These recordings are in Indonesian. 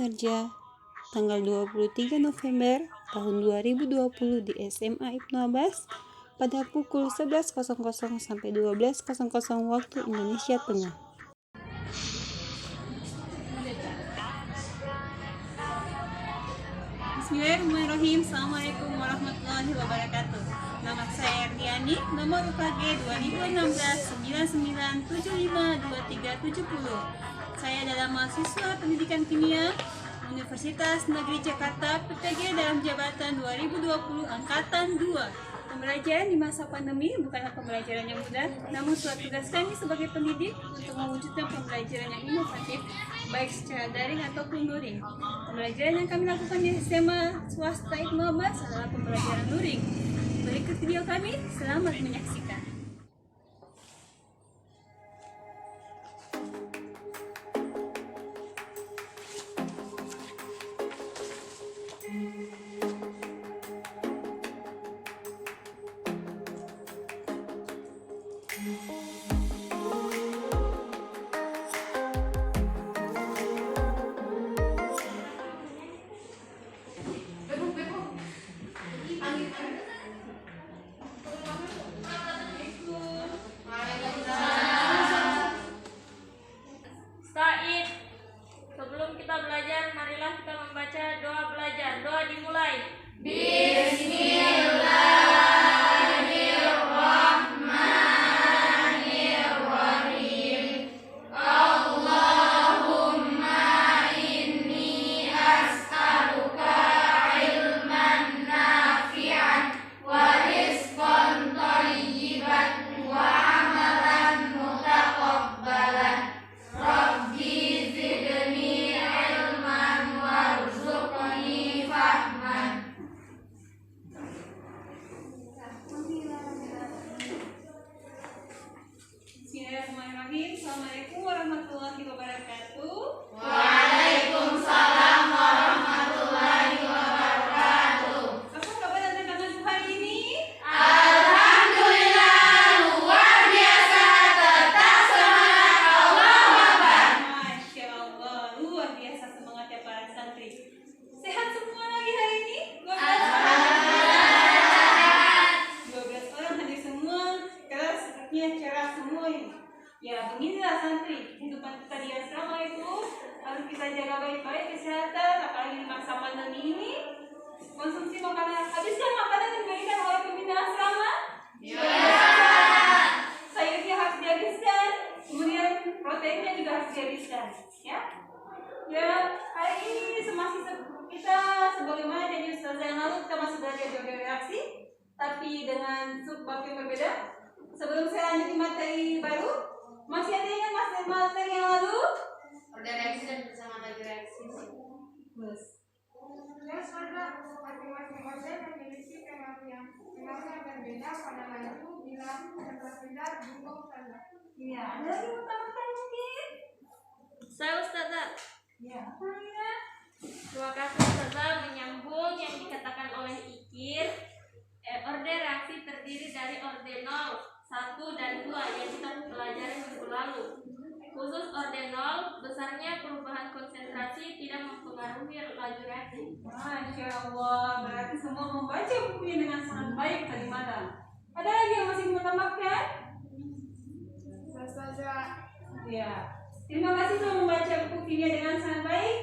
Kinerja tanggal 23 November tahun 2020 di SMA Ibnu Abbas pada pukul 11.00 sampai 12.00 waktu Indonesia Tengah. Bismillahirrahmanirrahim. Assalamualaikum warahmatullahi wabarakatuh. Nama saya Erdiani, nomor UKG 2016-99752370. Saya adalah mahasiswa pendidikan kimia Universitas Negeri Jakarta PTG dalam jabatan 2020 Angkatan 2. Pembelajaran di masa pandemi bukanlah pembelajaran yang mudah, namun suatu tugas kami sebagai pendidik untuk mewujudkan pembelajaran yang inovatif, baik secara daring ataupun luring. Pembelajaran yang kami lakukan di SMA swasta Ibnu Abbas adalah pembelajaran luring. Berikut video kami, selamat menyaksikan. Sebelum kita belajar, marilah kita membaca doa belajar. Doa dimulai. Bismillahirrahmanirrahim. Allahumma inni as'aluka ilman nafi'an wa rizqan thayyiban wa amalan mutaqabbalan. Rabbi zidni ilman warzuqni fahman. Bismillahirrahmanirrahim. Assalamualaikum warahmatullahi wabarakatuh. Waalaikumsalam warahmatullahi wabarakatuh. Apa kabar anak-anakku hari ini? Alhamdulillah, luar biasa, tetap semangat, Allahu Akbar. Masya Allah, luar biasa semangatnya para santri. Sehat semua lagi hari ini? 12 orang hadir semua, kelas sepertinya cerah semua ini. Ya, beginilah santri, kehidupan kita di asrama itu harus kita jaga baik-baik kesehatan, apalagi di masa pandemi ini. Konsumsi makanan, habiskan makanan yang diberikan oleh pembina asrama. Sayurnya harus dihabiskan, kemudian proteinnya juga harus dihabiskan. Ya, hari ini kita sebagaimana janji Ustazah yang lalu, kita masih belajar geometri reaksi, tapi dengan subbab yang berbeda. Sebelum saya lanjut materi baru, masih ada ingat materi yang lalu? Order reaksi dan kesamaan reaksi. Yang pada masing-masing order memiliki pengaruh yang berbeda pada laju, bilang, dan berbeda bentuk saja. Iya, ada lagi utama-utama mungkin? Saya Ustazah. Ya, apa ya? Terima kasih Ustazah, menyambung yang dikatakan oleh Ikir. Orde reaksi terdiri dari orde 0, 1, dan 2 yang kita pelajari minggu lalu. Khusus orde 0, besarnya perubahan konsentrasi tidak mempengaruhi laju reaksi. Masya Allah, berarti semua membaca bukunya dengan sangat baik tadi malam. Ada lagi yang masih mau tambahkan? Saja. Ya, terima kasih sudah membaca buku kimia dengan sangat baik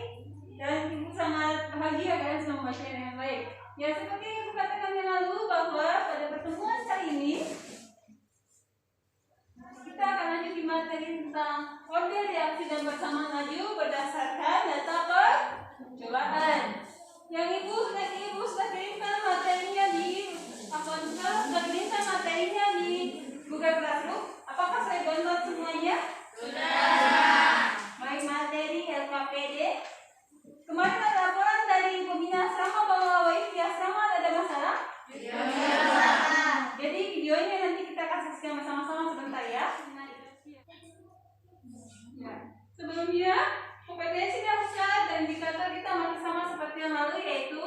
dan ibu sangat bahagia kalian sudah membacanya dengan baik. Ya, seperti yang aku katakan yang lalu bahwa pada pertemuan kali ini kita akan lanjut di materi tentang order reaksi dan persamaan laju berdasarkan data percobaan. Yang ibu sudah kirimkan materinya di Google Classroom. Apakah saya download semuanya? Sudah. Baik, materi LKPD. Kemarin ada laporan dari pembina asrama bahwa wifi asrama ada masalah. Jadi videonya nanti kita kasih sama-sama sebentar ya. Sebelumnya kompetensi dasar dan indikator kita masih sama seperti yang lalu, yaitu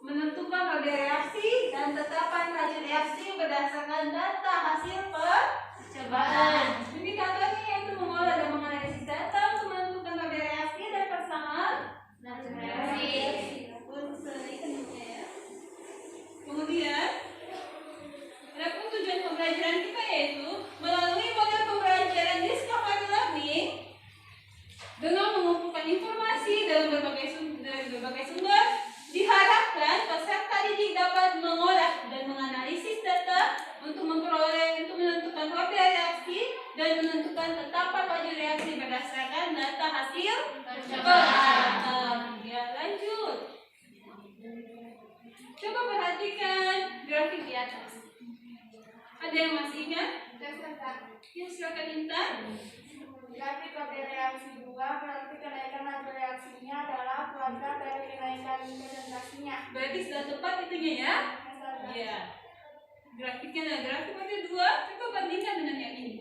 menentukan order reaksi dan tetapan laju reaksi berdasarkan data hasil percobaan. Indikatornya yaitu mengolah dan menganalisis data untuk menentukan order reaksi dan persamaan laju pembelajaran kita yaitu melalui model pembelajaran Discovery Learning dengan mengumpulkan informasi dari berbagai sumber, diharapkan peserta didik dapat mengolah dan menganalisis data untuk menentukan orde reaksi dan menentukan tetapan laju reaksi berdasarkan data hasil percobaan. Ya, lanjut. Coba perhatikan grafik di atas. Ada yang masih ingat? Ya, silakan Intan. Grafik orde reaksi 2 berarti kenaikan laju reaksinya adalah kuadrat dari kenaikan konsentrasinya. Berarti sudah tepat itunya ya? Iya. Grafiknya adalah grafik orde 2. Coba bandingkan dengan yang ini.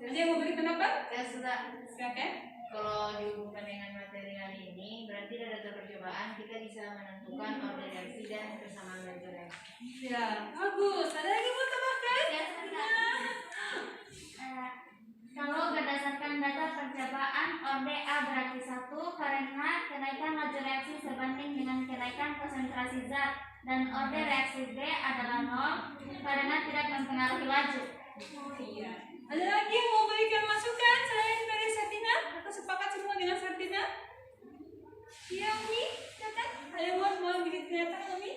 Ada yang mau beri pendapat? Saya sudah. Silakan. Kalau dihubungkan dengan materi hari ini, berarti dari data percobaan kita bisa menentukan orde reaksi dan persamaan laju reaksi. Ya, bagus. Ada lagi mau tambahkan? Ya, kalau berdasarkan data percobaan, orde A berarti 1 karena kenaikan laju reaksi sebanding dengan kenaikan konsentrasi zat, dan orde reaksi B adalah 0 karena tidak mempengaruhi laju. Iya. Ada lagi yang mau berikan masukan selain dari Sartina? Atau sepakat semua dengan Sartina? Iya, Umi? Silakan. Ada yang mau bikin kelihatan, Umi?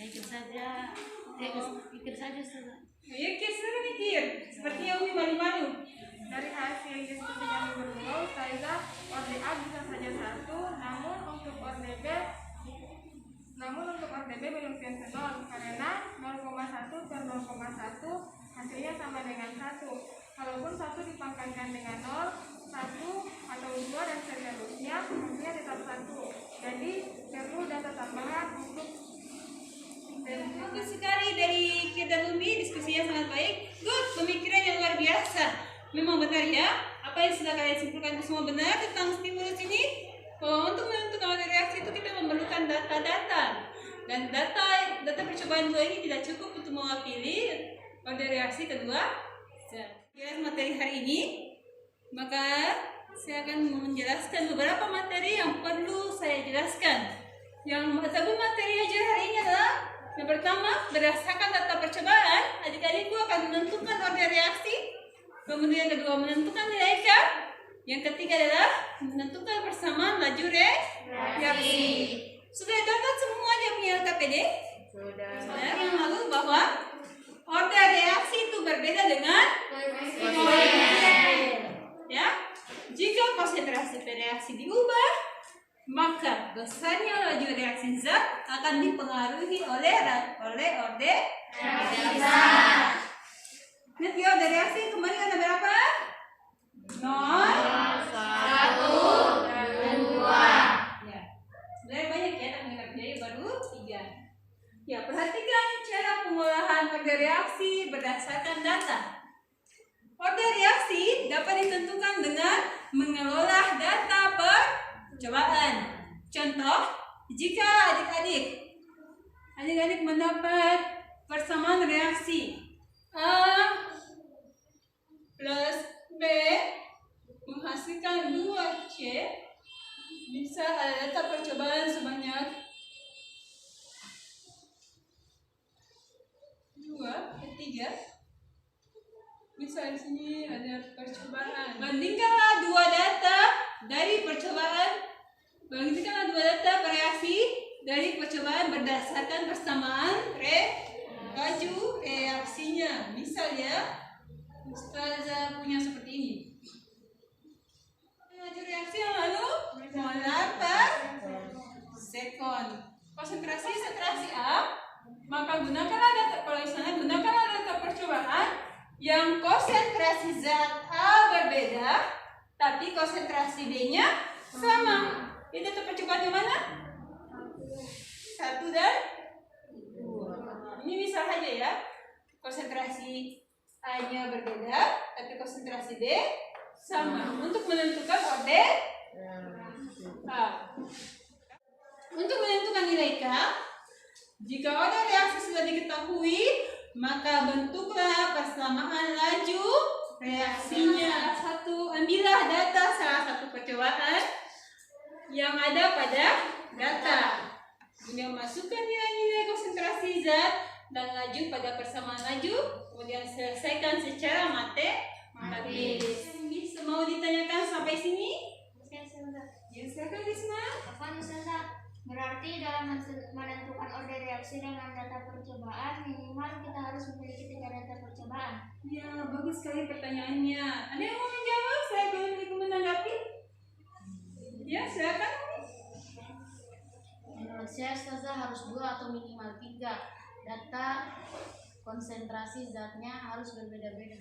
Ikut saja. Ikut saja sudah. Ya, kita mikir. Sepertinya Umi malu-malu. Dari hasil diskusi yang berubah, saya orde A bisa saja 1, namun untuk orde B belum tentu 0 karena 0,1 per 0,1 hasilnya sama dengan 1. Kalaupun 1 dipangkatkan dengan 0, 1 atau 2 dan seterusnya, hasilnya tetap 1. Jadi perlu data tambahan untuk Bagus sekali dari kita Umi, diskusinya sangat baik. Good, pemikiran yang luar biasa. Memang benar ya, apa yang sudah kalian simpulkan itu semua benar tentang stimulus ini. Untuk menentukan orde reaksi itu kita memerlukan data-data. Dan data percobaan 2 ini tidak cukup untuk mewakili orde reaksi kedua. Jelas materi hari ini, maka saya akan menjelaskan beberapa materi yang perlu saya jelaskan. Yang materi ajar hari ini adalah yang pertama, berdasarkan data percobaan, adik-adikku akan menentukan orde reaksi. Kemudian yang kedua, menentukan nilai K. Yang ketiga adalah menentukan persamaan laju reaksi. Sudah dapat semua dia punya LKPD? Sudah. Yang lalu bahwa orde reaksi itu berbeda dengan ya. Jika konsentrasi reaksi diubah, maka besarnya laju reaksi zat akan dipengaruhi oleh orde reaksi. Ingat ya, orde reaksi kembali ada berapa? 0, 1, dan 2. Ya. Sebenarnya banyak ya, tapi nggak baru 3. Ya, perhatikan cara pengolahan orde reaksi berdasarkan data. Orde reaksi dapat ditentukan dengan mengelola data percobaan. Contoh, jika adik-adik mendapat persamaan reaksi A plus B menghasilkan 2C, bisa ada data percobaan sebanyak 3. Bisa di sini ada percobaan. Bandingkanlah dua data reaksi dari percobaan berdasarkan persamaan laju reaksinya. Misalnya, Ustazah punya seperti ini. Laju reaksi yang lalu molar per sekon. Konsentrasi A, maka gunakanlah data percobaan yang konsentrasi zat A berbeda, tapi konsentrasi B-nya sama. Ini data percobaan yang mana? 1 dan 2. Ini misal saja ya. Konsentrasi A-nya berbeda, tapi konsentrasi B sama. Untuk menentukan orde A. Untuk menentukan nilai K, jika orde reaksi sudah diketahui, maka bentuklah persamaan laju reaksinya. Ambillah data salah satu percobaan yang ada pada data. Kemudian masukkan nilai-nilai konsentrasi zat dan laju pada persamaan laju, kemudian selesaikan secara matematis. Bisa mau ditanyakan sampai sini? Ya, silakan Risma. Apa Ustazah? Berarti dalam menentukan order reaksi dengan data percobaan minimal kita harus memiliki 3 data percobaan. Ya, bagus sekali pertanyaannya. Ada yang mau menjawab? Saya belum ikut menanggapi. Ya, silakan. Menurut saya Ustazah harus 2 atau minimal 3. Data konsentrasi zatnya harus berbeda-beda.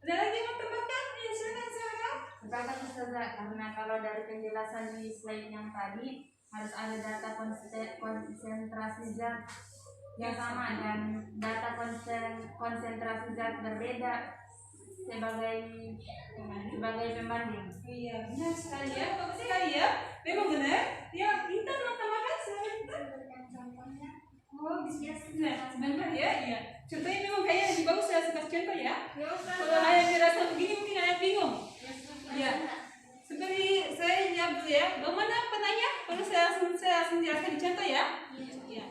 Ada lagi yang mau tambahkan? Ya, silakan. Sepakat Ustazah, karena kalau dari penjelasan di slide yang tadi harus ada data konsentrasi zat yang sama dan data konsentrasi zat berbeda sebagai pembanding. Iya, benar sekali ya. Bagus sekali ya. Memang benar. Ya, Intan mau tambahkan? Silakan Intan. Contohnya, Oh, bisa. Nah, sebentar ya. Iya. Contohnya memang kayaknya lebih bagus saya kasih contoh ya. Ya Ustaz. Kalau ayah dirasa begini mungkin ayah bingung. Ya. Seperti saya jawab dulu ya. Bagaimana penanya? Kalau saya langsung jelaskan di contoh ya. Iya.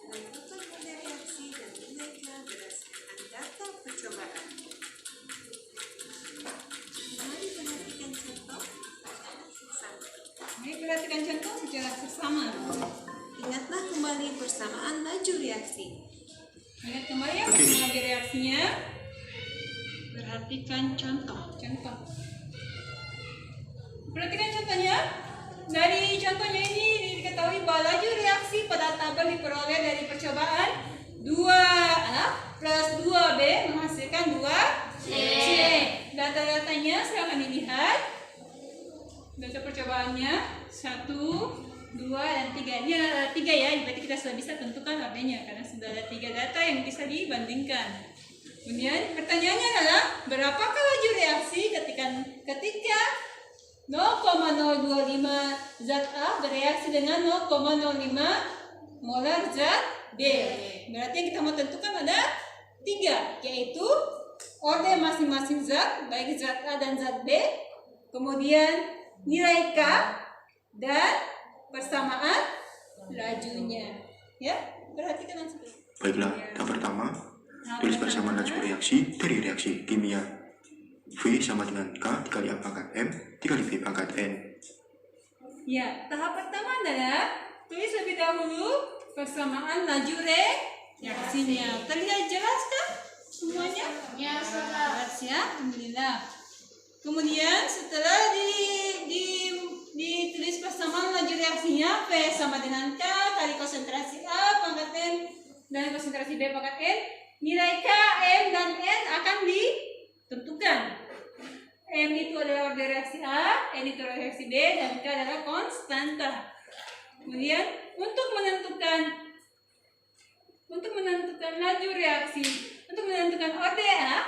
Menentukan order reaksi dan nilainya berdasarkan data percobaan. Mari perhatikan contoh secara seksama. Mari perhatikan contoh secara seksama. Ingatlah kembali persamaan laju reaksi. Ingat kembali ya persamaan laju reaksinya. Perhatikan contoh. Perhatikan contohnya. Dari contohnya ini diketahui bahwa laju reaksi pada tabel diperoleh dari percobaan 2A plus 2B menghasilkan 2C. Data-datanya silahkan dilihat. Data percobaannya 1, 2, dan 3. Ini ada 3 ya, berarti kita sudah bisa tentukan ordernya karena sudah ada 3 data yang bisa dibandingkan. Kemudian pertanyaannya adalah berapakah laju reaksi ketika 0,025 zat A bereaksi dengan 0,05 molar zat B. Berarti yang kita mau tentukan ada 3, yaitu order masing-masing zat, baik zat A dan zat B, kemudian nilai K, dan persamaan lajunya. Ya, perhatikan langsung. Baiklah, yang pertama, tulis persamaan laju reaksi dari reaksi kimia. V sama dengan K dikali A pangkat M dikali B pangkat N. Ya, tahap pertama adalah tulis lebih dahulu persamaan laju reaksinya. Terlihat jelas kan semuanya? Ya, Jelas ya, alhamdulillah. Kemudian setelah ditulis persamaan laju reaksinya, V sama dengan K kali konsentrasi A pangkat N dan konsentrasi B pangkat N, nilai K, M, dan N akan ditentukan. M itu adalah order reaksi A, N itu order reaksi B, dan K adalah konstanta. Kemudian untuk menentukan laju reaksi, untuk menentukan order A,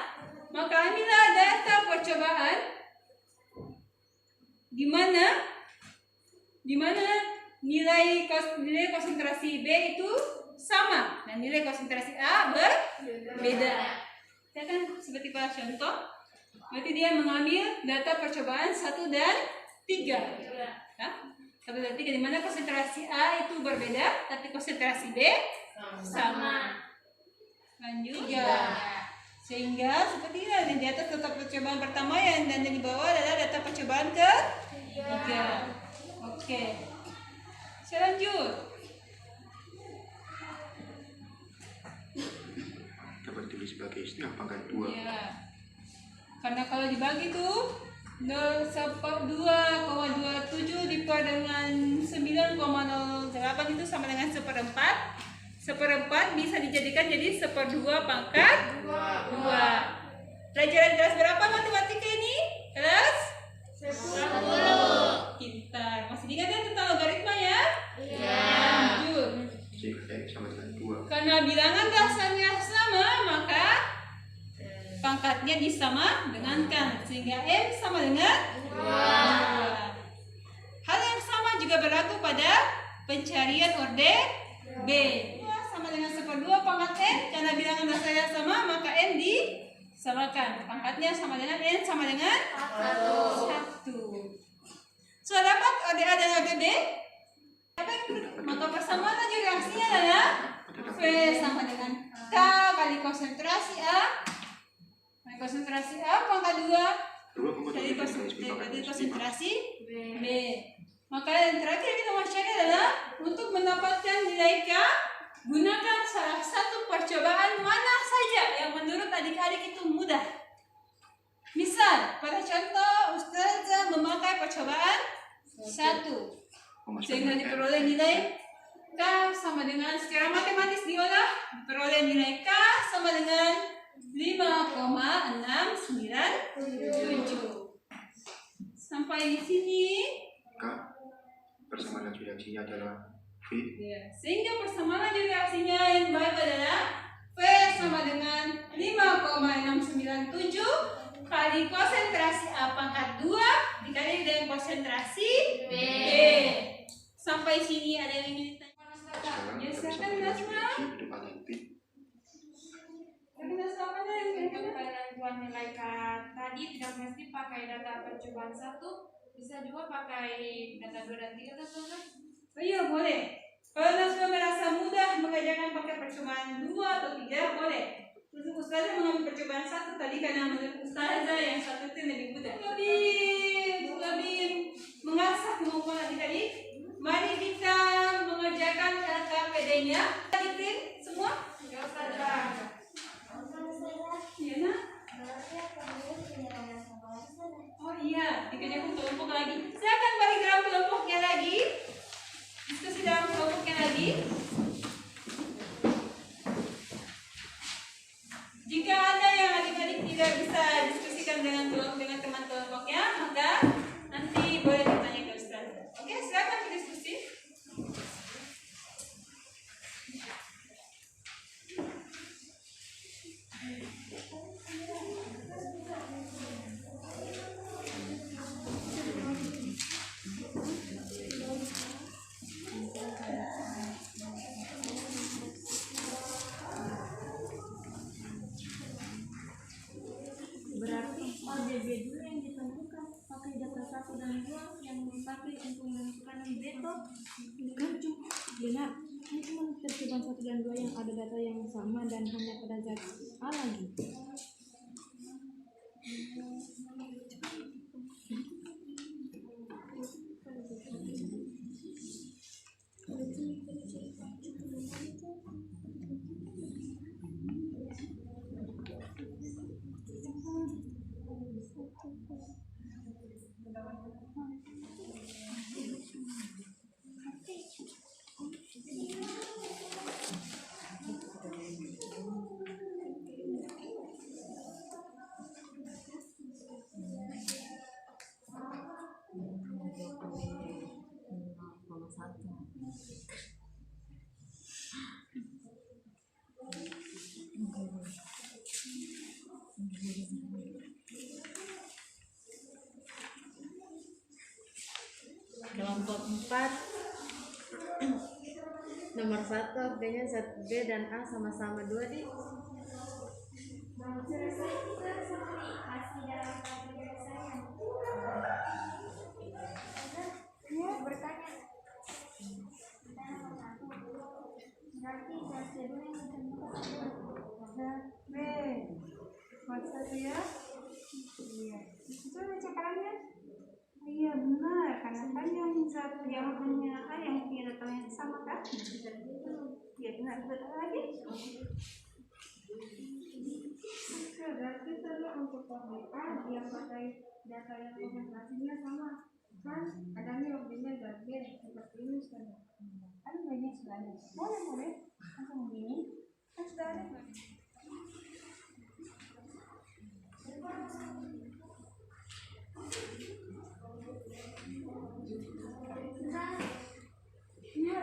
maka ambillah data percobaan di mana nilai konsentrasi B itu sama dan nilai konsentrasi A berbeda. Ya kan seperti pada contoh. Berarti dia mengambil data percobaan 1 dan 3. Ya? 1 dan 3 di mana konsentrasi A itu berbeda tapi konsentrasi B sama. Lanjut ya. Sehingga seperti ini di atas data percobaan pertama dan di bawah adalah data percobaan ketiga. Oke. Saya lanjut. Dapat tulis sebagai setengah pangkat 2. Ya. Karena kalau dibagi tuh 2,27 dikuat dengan 9,08 itu sama dengan 1/4. 1/4 bisa dijadikan jadi 1/2 pangkat 2. Pelajaran kelas berapa matematika ini? Kelas 10. Pintar. Masih diingat ya tentang logaritma ya? Iya. Lanjut. Jika X sama dengan 2. Karena bilangan dasarnya sama, maka pangkatnya disama dengankan sehingga M sama dengan 2. Hal yang sama juga berlaku pada pencarian order B. Sama dengan 1/2 pangkat N, karena bilangan dasarnya sama maka N disamakan. Pangkatnya sama dengan N sama dengan 1. Sudah dapat order A dan order B? Maka persamaan laju reaksinya adalah konsentrasi A pangkat 2 dari konsentrasi B. Maka yang terakhir kita mau cari adalah untuk mendapatkan nilai K, gunakan salah satu percobaan mana saja yang menurut adik-adik itu mudah. Misal, pada contoh Ustazah memakai percobaan 1 sehingga diperoleh nilai K sama dengan secara matematis diolah, diperoleh nilai K sama dengan 5,697. Sampai di sini. K persamaan laju reaksinya adalah V. Ya, sehingga persamaan laju reaksinya yang baik adalah V sama dengan 5,697 kali konsentrasi A pangkat 2 dikali dengan konsentrasi B. Sampai sini ada yang ingin ditanya? Sekarang Ya, kita bisa silakan melaju Nasma. reaksi hidup atletik. Untuk penentuan nilai K tadi tidak mesti pakai data percobaan 1, bisa juga pakai data 2 dan 3 atau enggak? Oh iya, boleh. Kalau Nasma merasa mudah mengerjakan pakai percobaan 2 atau 3, boleh. Untuk Ustazah mengambil percobaan 1 tadi karena menurut Ustazah yang 1 itu lebih mudah. Lebih mengasah kemampuan adik-adik. Mari kita mengerjakan kata PD-nya. Adik-adik semua? Ya Ustazah. Iya, nak? Oh iya, dikerjakan kelompok lagi. Silakan bagi dalam kelompoknya lagi. Diskusi dalam kelompoknya lagi. Jika ada yang adik-adik tidak bisa diskusikan dengan teman kelompoknya, maka nanti boleh bertanya ke Ustazah. Oke, silakan berdiskusi. Berarti ODB dulu yang ditentukan pakai data 1 dan 2 yang dipakai untuk menentukan veto. Kan benar, kan cuma percobaan 1 dan 2 yang ada data yang sama dan hanya pada zat A lagi. Kelompok 4 nomor 1 artinya zat B dan A sama-sama 2 di Selesai kita seperti masih dalam penyelesaian. Ya, bertanya. Berarti zat B yang ditemukan Zat B. Maksud ya? Iya. Itu baca caranya? Iya benar, karena kan yang zat yang hanya A yang punya data yang sama kan? Iya benar, betul lagi. Oke, berarti tadi untuk formula A dia pakai data yang konsentrasinya sama. Kan ada nih waktunya zat B seperti ini Ustazah. Kan banyak sekali. Boleh. Langsung begini. Kan sudah ada. Iya.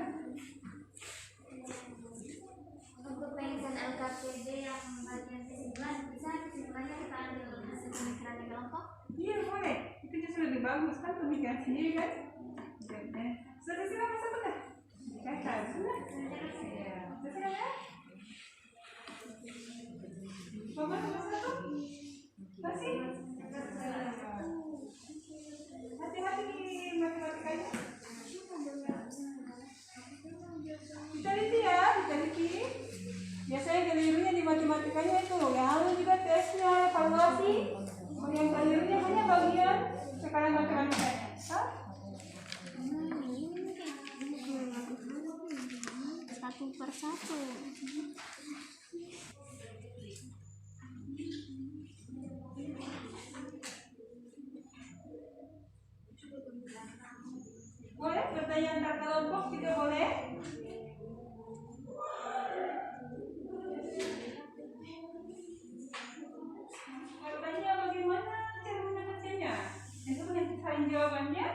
Untuk pengisian LKPD yang bagian kesimpulan, bisa kesimpulannya kita ambil hasil pemikiran di kelompok? Iya boleh. Itu justru lebih bagus kan pemikiran sendiri kan? Oke. Sudah silakan satu dah. Kakak sudah. Iya. Sudah ya. Mama nomor 1. Masih. Hati-hati di matematikanya. Diteliti ya, diteliti. Biasanya kelirunya di matematikanya Boleh bertanya antar kelompok juga boleh. Bertanya bagaimana cara mendapatkannya? Itu nanti cari jawabannya.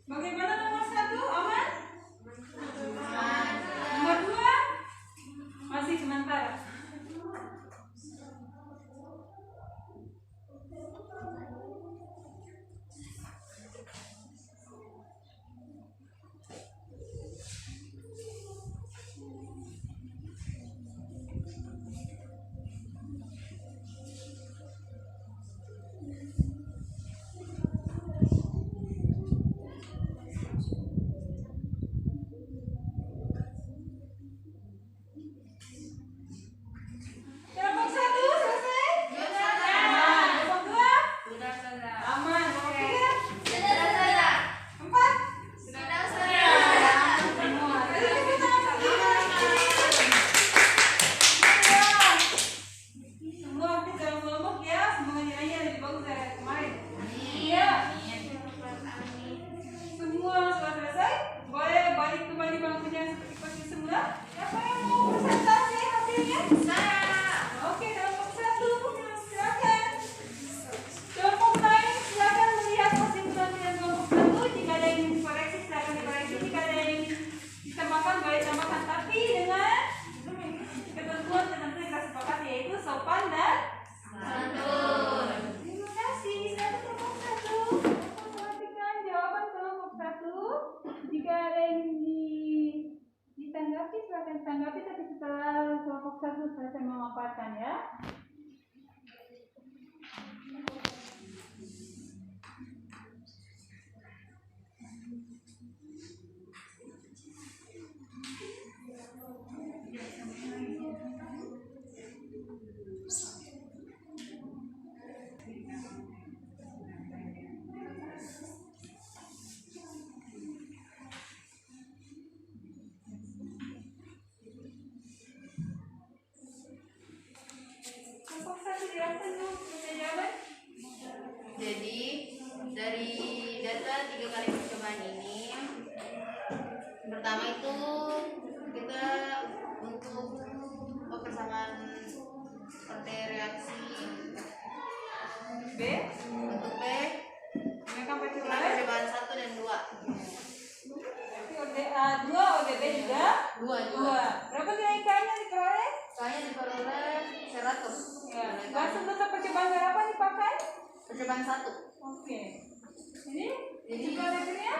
Bagaimana nomor 1? Aman? Nomor 2? Masih sementara. Kelompok 1 selesai? Aman. Kelompok 2? Sudah selesai. Aman. Kelompok 3? Sudah selesai. 4? Sudah selesai. Semua. Semua aktif dalam kelompok ya. Semoga nilainya lebih bagus dari kemarin. Iya. Semua sudah selesai. Boleh balik kembali bangkunya seperti posisi semula. Siapa yang mau presentasi hasilnya? Oke, kelompok 1 silakan. Kelompok lain silakan melihat hasil penampilan kelompok 1. Jika ada yang ingin dikoreksi silakan dikoreksi. Jika ada yang ingin ditambahkan boleh tambahkan, tapi dengan ketentuan yang sepakat yaitu sopan dan santun. Terima kasih. Silakan kelompok 1. Perhatikan jawaban kelompok 1. Jika ada yang ditanggapi silakan tanggapi, tapi setelah kelompok 1 selesai memaparkan ya. Kelompok 1 jelaskan dulu punya jawaban. Jadi dari data 3 kali percobaan ini, pertama itu kita untuk persamaan seperti reaksi B. untuk B, Gunakan percobaan. percobaan 1 dan 2. Berarti ODA 2, ODB juga 2. Berapa nilai K-nya diperoleh? Soalnya diperoleh 100. Ya. Langsung tetap percobaan berapa dipakai? Percobaan 1. Oke. Ini Jadi kesimpulannya?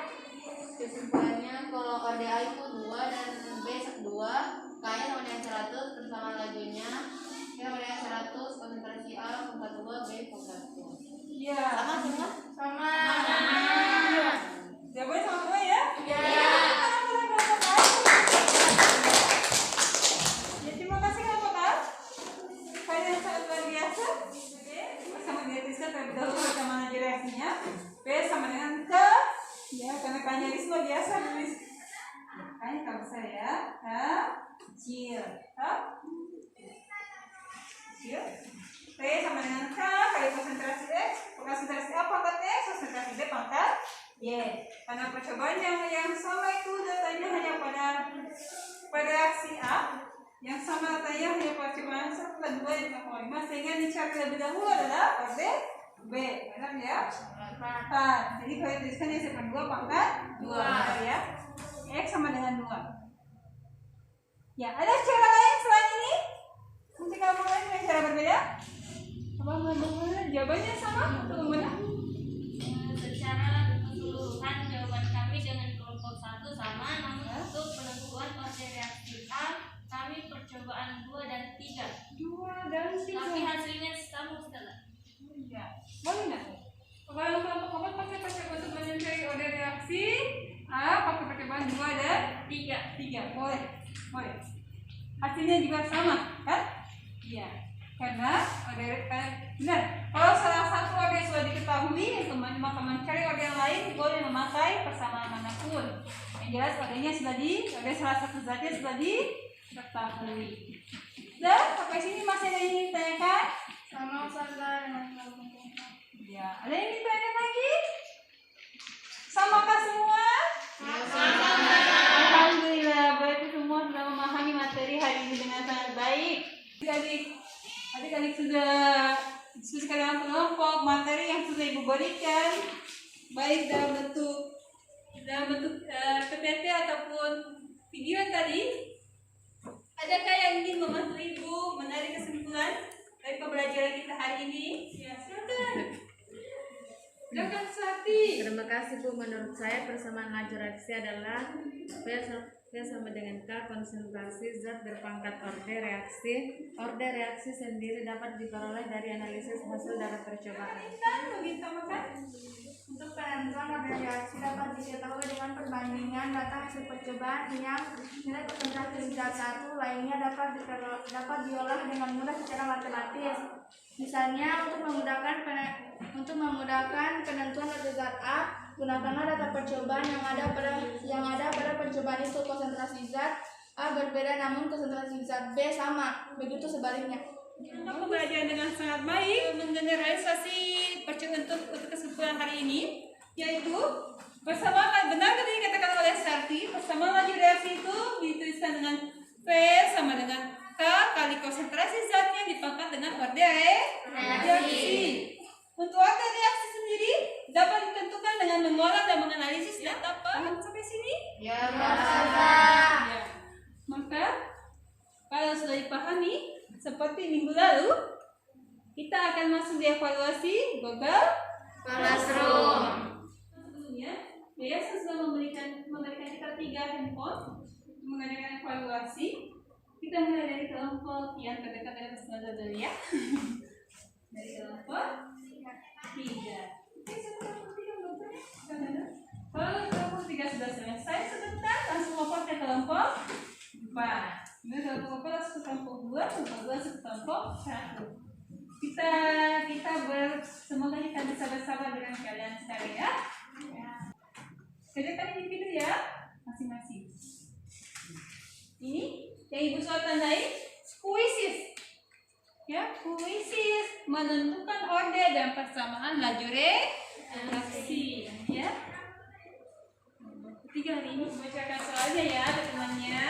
kesimpulannya kalau ODA itu 2 dan B 2, K-nya sama dengan 100, persamaan lajunya sama dengan 100, konsentrasi A, pangkat 2, B, pangkat 2. Iya. Sama semua? Sama. Iya. Jawabannya sama semua ya? Ya. Ya, terima kasih kelompok A. Kalian sangat luar biasa. Oke, bersama diatiskan terlebih dahulu bagaimana reaksinya. B sama dengan K. Ya, karena K-nya Risma biasa nulis. K-nya K besar ya. K kecil. K kecil. P sama dengan K kali konsentrasi X. Konsentrasi A pangkat X, konsentrasi B pangkat Y. Karena percobaan yang sama itu datanya hanya pada reaksi A. Yang sama datanya hanya percobaan 1 dan 2 yang 5, sehingga dicari lebih dahulu adalah orde B. Benar ya? Jadi kalau dituliskan yang seper 2 pangkat 2. Benar ya? X sama dengan 2. Ya, ada cara lain selain ini? Mungkin kamu lain dengan cara berbeda? Apa benar? Jawabannya sama atau bagaimana? Secara keseluruhan jawaban kami dengan kelompok 1 sama, namun untuk penentuan orde reaksi A kami percobaan 2 dan 3. 2 dan 3. Tapi hasilnya sama Ustazah. Ya, boleh nggak? Kalau kelompok 4 pakai percobaan untuk mencari orde reaksi A, pakai percobaan 2 dan 3. Boleh. Hasilnya juga sama, kan? Iya, karena benar. Kalau salah satu order sudah diketahui, maka mencari order yang lain boleh memakai persamaan manapun. Yang jelas ordernya sudah order salah satu zatnya sudah diketahui. Dan sampai sini masih ada yang ingin ditanyakan? Sama saja dengan Ya, ada yang ingin ditanyakan lagi? Samakah semua? Alhamdulillah, berarti semua sudah memahami materi hari ini dengan sangat baik. Adik-adik sudah diskusikan dalam kelompok materi yang sudah ibu berikan, baik dalam bentuk PPT ataupun video tadi. Adakah yang ingin membantu ibu menarik kesimpulan dari pembelajaran kita hari ini? Ya, silakan. Silakan Suhati. Terima kasih Bu. Menurut saya persamaan laju reaksi adalah P sama dengan K, konsentrasi zat berpangkat order reaksi. Order reaksi sendiri dapat diperoleh dari analisis hasil dari percobaan. Untuk penentuan order reaksi dapat diketahui dengan perbandingan data hasil percobaan yang nilai konsentrasi zat satu lainnya dapat diolah dengan mudah secara matematis. Misalnya untuk memudahkan penentuan order zat A, gunakanlah data percobaan yang ada pada percobaan itu. Konsentrasi zat A berbeda namun konsentrasi zat B sama, begitu sebaliknya. Untuk pembelajaran dengan sangat baik, mengeneralisasi untuk kesimpulan hari ini, yaitu persamaan benar tadi dikatakan oleh Sarti, persamaan laju reaksi itu dituliskan dengan P sama dengan K kali konsentrasi zatnya dipangkat dengan order reaksi. Untuk order reaksi sendiri dapat ditentukan dengan mengolah dan menganalisis data. Paham sampai sini? Ya, Ya. Maka kalau sudah dipahami, seperti minggu lalu, kita akan masuk di evaluasi Google Classroom. Sebelumnya, Yayasan sudah memberikan kita 3 handphone untuk mengadakan evaluasi. Kita mulai dari kelompok yang terdekat dengan peserta dulu ya. Dari kelompok 3. Kalau kelompok 3 sudah selesai sebentar, langsung lompat ke kelompok 4. Kemudian kelompok 4 langsung ke kelompok 2, kelompok 2 langsung ke kelompok 1. Semoga kita bisa bersabar dengan kalian sekali ya. Kerjakan individu ya, masing-masing. Ini yang ibu sudah tandai kuisis. Ya, kuisis menentukan order dan persamaan laju reaksi. Ya. Ketiga hari ini bacakan soalnya ya temannya.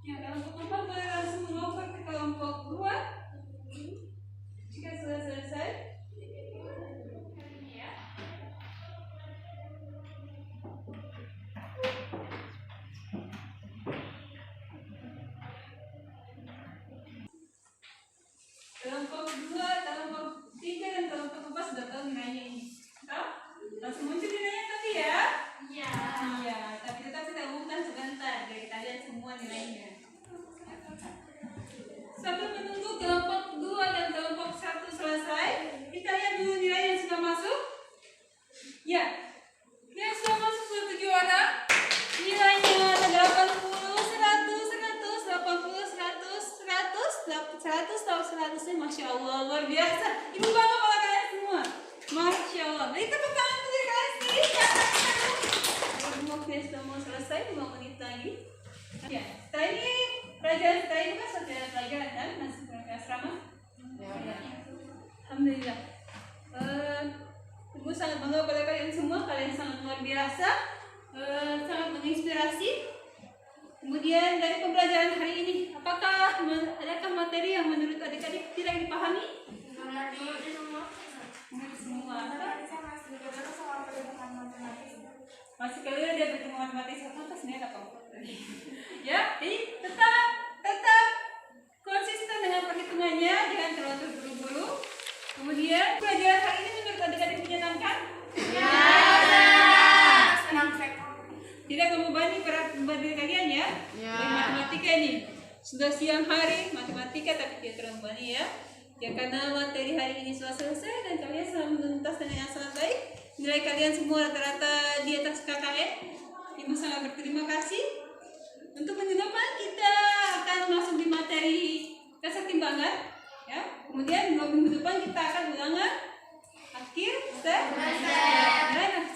Ya, kelompok 4 boleh langsung melompat ke kelompok 2 jika sudah selesai. Ya. Kelompok 2, kelompok 3, dan kelompok 4 sudah tahu nilainya ini. Tahu? Langsung muncul nilainya tadi ya? Iya. Iya, tapi tetap kita umumkan sebentar biar kita lihat semua nilainya. Sambil menunggu kelompok 2 dan kelompok 1 selesai, kita lihat dulu nilai yang sudah masuk. Ya, yang sudah masuk 7 orang. Nilainya ada 80, 100, 80, 100, Masya Allah, luar biasa. Ibu bangga pada kalian semua. Masya Allah. Beri tepuk tangan untuk diri kalian sendiri. Waktunya sudah mau selesai, 5 menit lagi. Ya, setelah ini pelajaran kita ini kan sudah ada pelajaran kan? Masih ke asrama? Ya. Alhamdulillah. Ibu sangat bangga pada kalian semua. Kalian sangat luar biasa, sangat menginspirasi. Kemudian dari pembelajaran hari ini, adakah materi yang menurut adik-adik tidak dipahami? Mengerti semua. Mengerti semua. Soal perhitungan matematis. Masih kalian dia pertemuan matematis apa sebenarnya apa tadi? Ya, jadi tetap konsis Kemudian pelajaran hari ini menurut adik-adik menyenangkan? Senang sekali. Tidak membebani berat diri kalian ya? Bagi matematika ini sudah siang hari matematika tapi tidak terlalu membebani ya. Ya karena materi hari ini sudah selesai dan kalian sudah menuntaskan dengan sangat baik. Nilai kalian semua rata-rata di atas KKM. Ibu sangat berterima kasih. Untuk minggu depan kita akan masuk di materi kesetimbangan. Ya. Kemudian 2 minggu depan kita akan ulangan akhir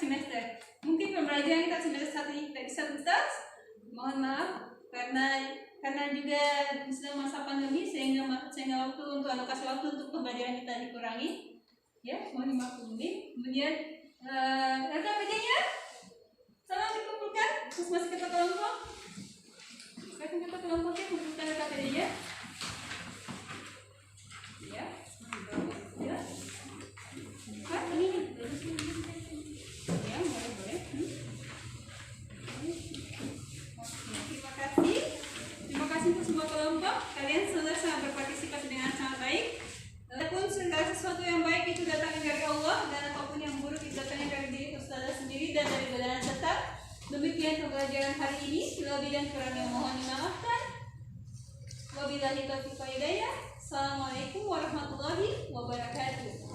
semester. Mungkin pembelajaran kita semester 1 ini tidak bisa tuntas. Mohon maaf karena juga sedang masa pandemi sehingga waktu untuk alokasi waktu untuk pembelajaran kita dikurangi. Ya, mohon dimaklumi. Kemudian LKPD-nya salam dikumpulkan masing-masing ketua kelompok. Silakan ketua kelompoknya kumpulkan LKPD-nya. Ya. Ya. Hah, ini. Ya, boleh. Terima kasih untuk semua kelompok. Kalian sudah sangat berpartisipasi dengan sangat baik. Walaupun segala sesuatu yang baik itu datangnya dari Allah dan apapun yang buruk itu datangnya dari diri ustazah sendiri dan dari badan tetap. Demikian pembelajaran hari ini. Lebih dan kurangnya mohon dimaafkan. Wabillahi taufiq wal hidayah. Assalamualaikum warahmatullahi wabarakatuh.